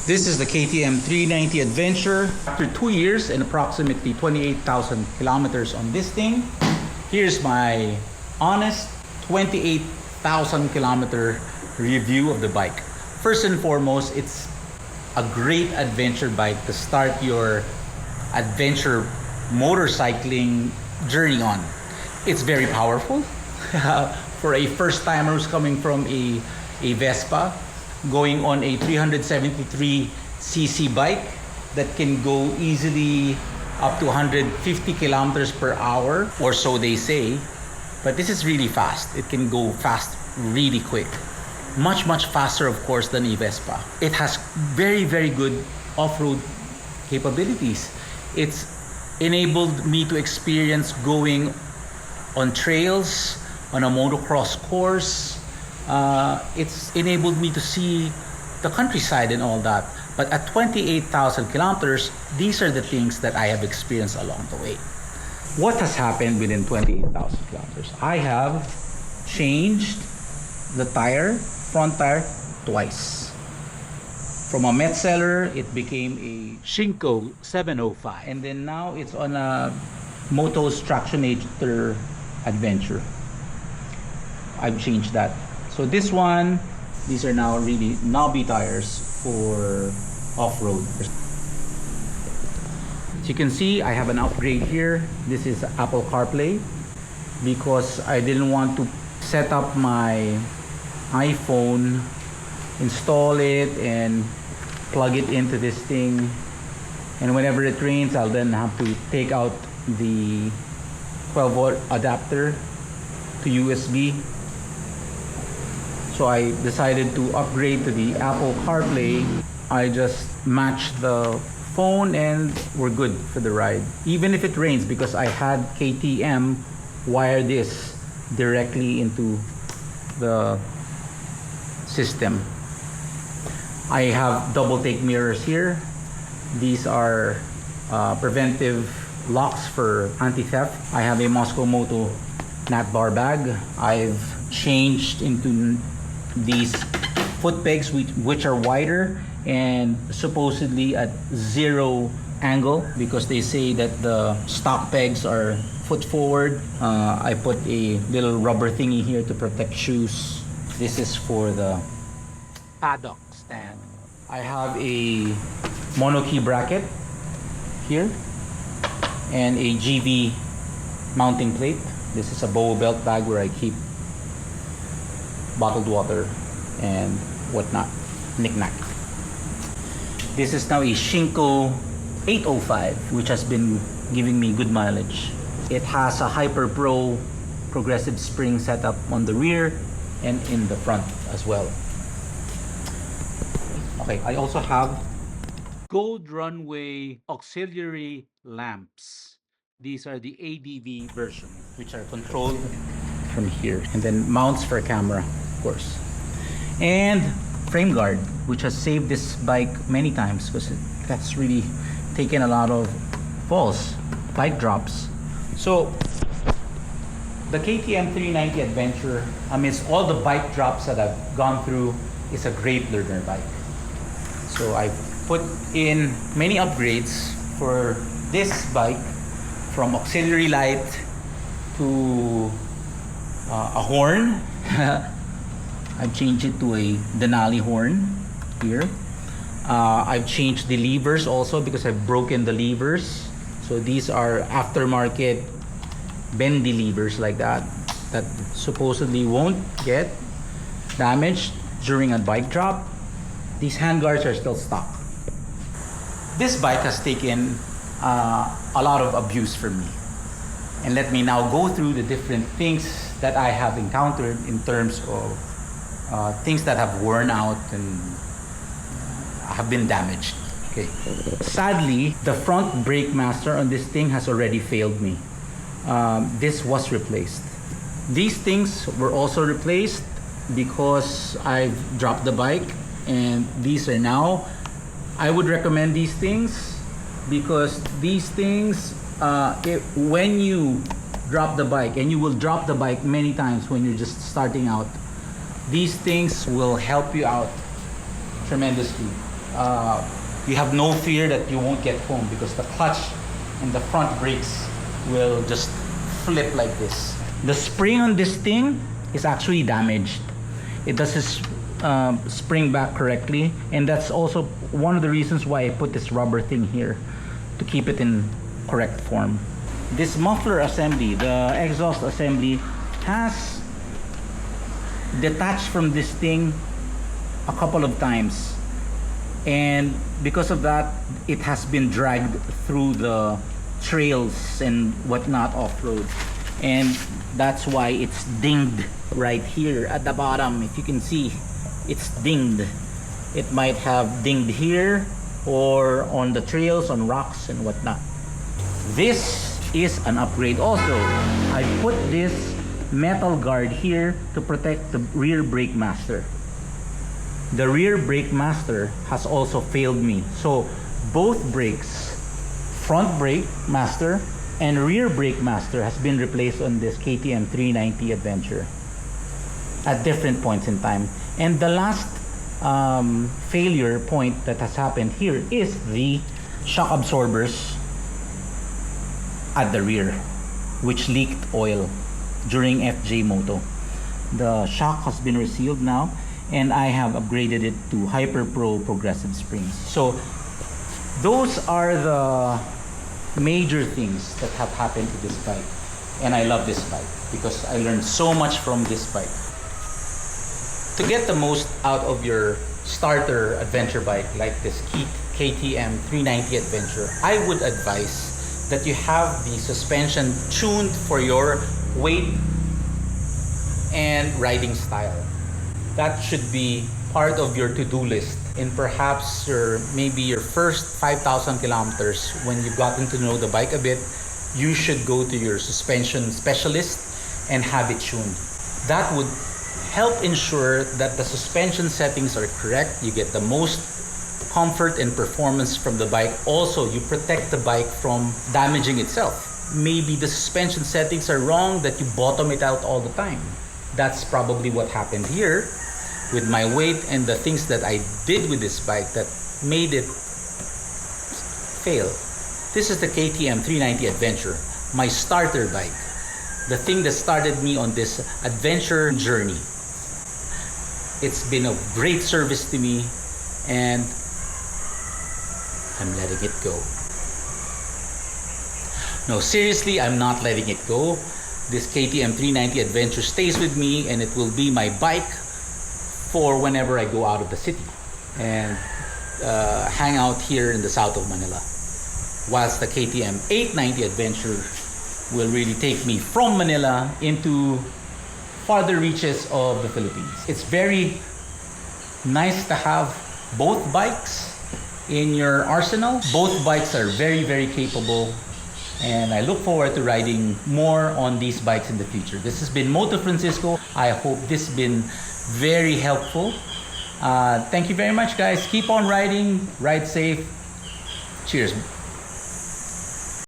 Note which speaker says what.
Speaker 1: This is the KTM 390 Adventure. After 2 years and approximately 28,000 kilometers on this thing, here's my honest 28,000 kilometer review of the bike. First and foremost, it's a great adventure bike to start your adventure motorcycling journey on. It's very powerful for a first timer who's coming from a Vespa, going on a 373cc bike that can go easily up to 150 kilometers per hour, or so they say. But this is really fast. It can go fast really quick. Much faster, of course, than a Vespa. It has very good off-road capabilities. It's enabled me to experience going on trails, on a motocross course. It's enabled me to see the countryside and all that. But at 28,000 kilometers, these are the things that I have experienced along the way. What has happened within 28,000 kilometers? I have changed the front tire, twice. From a Metzeler, it became a Shinko 705. And then now it's on a Moto's Tractionator Adventure. I've changed that. So this one, these are now really knobby tires for off-road. As you can see, I have an upgrade here. This is Apple CarPlay because I didn't want to set up my iPhone, install it, and plug it into this thing. And whenever it rains, I'll then have to take out the 12-volt adapter to USB. So I decided to upgrade to the Apple CarPlay. I just matched the phone and we're good for the ride. Even if it rains, because I had KTM wire this directly into the system. I have double take mirrors here. These are preventive locks for anti-theft. I have a Moscow Moto nut bar bag. I've changed into these foot pegs which are wider and supposedly at zero angle, because they say that the stock pegs are foot forward. I put a little rubber thingy here to protect shoes. This is for the paddock stand. I have a monokey bracket here and a GV mounting plate. This is a bow belt bag where I keep bottled water and whatnot, knick-knack. This is now a Shinko 805, which has been giving me good mileage. It has a Hyper Pro progressive spring setup on the rear and in the front as well. Okay, I also have Gold Runway auxiliary lamps. These are the ADV version, which are controlled from here, and then mounts for a camera, of course. And frame guard, which has saved this bike many times because that's really taken a lot of falls, bike drops. So the KTM 390 Adventure, amidst all the bike drops that I've gone through, is a great learner bike. So I put in many upgrades for this bike, from auxiliary light to a horn. I've changed it to a Denali horn here. I've changed the levers also because I've broken the levers. So these are aftermarket bendy levers like that supposedly won't get damaged during a bike drop. These handguards are still stock. This bike has taken a lot of abuse from me. And let me now go through the different things that I have encountered in terms of things that have worn out and have been damaged. Okay. Sadly, the front brake master on this thing has already failed me. This was replaced. These things were also replaced because I've dropped the bike, and these are now. I would recommend these things because these things, when you drop the bike, and you will drop the bike many times when you're just starting out, these things will help you out tremendously. you have no fear that you won't get home because the clutch and the front brakes will just flip like this. The spring on this thing is actually damaged. It doesn't spring back correctly, and that's also one of the reasons why I put this rubber thing here to keep it in correct form. This muffler assembly, the exhaust assembly, has detached from this thing a couple of times, and because of that it has been dragged through the trails and whatnot off-road, and that's why it's dinged right here at the bottom. If you can see, it's dinged. It might have dinged here or on the trails, on rocks and whatnot. This is an upgrade also. I put this metal guard here to protect the rear brake master. The rear brake master has also failed me, so both brakes, front brake master and rear brake master, has been replaced on this KTM 390 Adventure at different points in time. And the last failure point that has happened here is the shock absorbers at the rear, which leaked oil during FJ Moto. The shock has been resealed now, and I have upgraded it to Hyper Pro progressive springs. So those are the major things that have happened to this bike, and I love this bike because I learned so much from this bike. To get the most out of your starter adventure bike like this KTM 390 Adventure, I would advise that you have the suspension tuned for your weight and riding style. That should be part of your to-do list in perhaps maybe your first 5,000 kilometers. When you've gotten to know the bike a bit, you should go to your suspension specialist and have it tuned. That would help ensure that the suspension settings are correct. You get the most comfort and performance from the bike. Also, you protect the bike from damaging itself. Maybe the suspension settings are wrong, that you bottom it out all the time. That's probably what happened here with my weight and the things that I did with this bike that made it fail. This is the KTM 390 Adventure, my starter bike. The thing that started me on this adventure journey. It's been a great service to me, and I'm letting it go. No, seriously, I'm not letting it go. This KTM 390 Adventure stays with me, and it will be my bike for whenever I go out of the city and hang out here in the south of Manila. Whilst the KTM 890 Adventure will really take me from Manila into farther reaches of the Philippines. It's very nice to have both bikes in your arsenal. Both bikes are very, very capable, and I look forward to riding more on these bikes in the future. This has been Moto Francisco. I hope this has been very helpful. Thank you very much, guys. Keep on riding, ride safe. Cheers.